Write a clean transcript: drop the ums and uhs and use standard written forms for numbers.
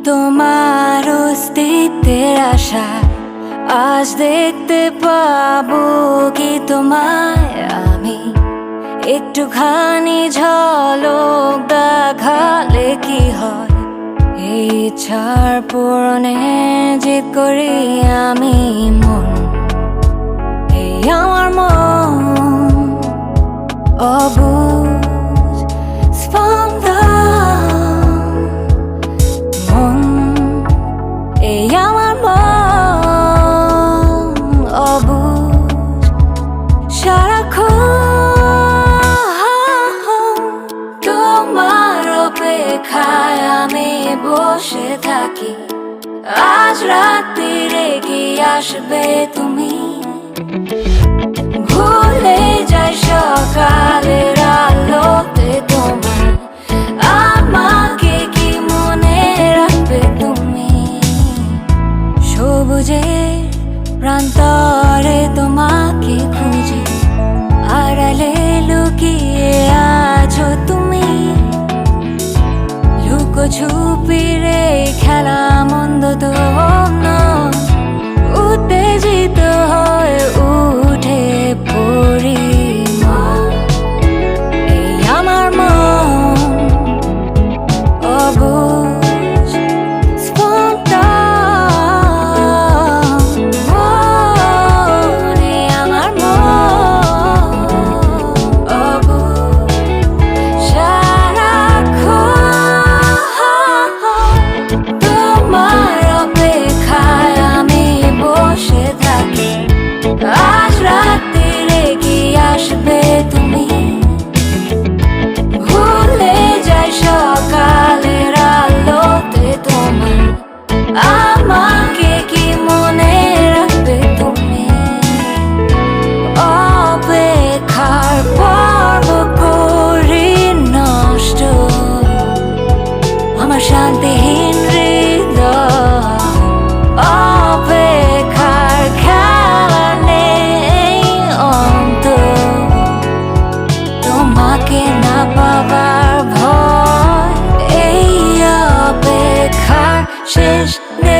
তোমার অস্তিত্বের আশা আজ দেখতে পাবো কি তোমায় আমি একটুখানি ঝলক দেখালে কি হয় এই ইচ্ছার পূরণে জিদ করি আমি মন এই আমার মন অবুঝ স্পন্দন মন এই আমার মন অবুঝ সারাক্ষণ তোমার অপেক্ষায় আমি বসে থাকি আজ রাত্রিরে কি আসবে তুমি ভুলে যাই সকালের আলোতে তোমার আমাকে কি মনে রাখবে তুমি সবুজের প্রান্তরে তোমাকে খুঁজি আড়ালে লুকিয়ে আছো তুমি লুকোছুপিরে খেলা মন্দ তো নয় উত্তেজিত হয়ে উঠে পড়ি এই আমার মন অবুঝ স্পন্দন এই আমার মন অবুঝ সারাক্ষণ তোমার অপেক্ষায় আমি বসে থাকি আজ রাত্রিরে কি আসবে তুমি ভুলে যাই সকালের আলোতে তোমার আমাকে কি মনে রাখবে তুমি অপেক্ষার পর্ব করি নষ্ট আমার শান্তিহীন হৃদয় অপেক্ষার খেলা নেই অন্ত তোমাকে না পাবার ভয় এই অপেক্ষার শেষ নেই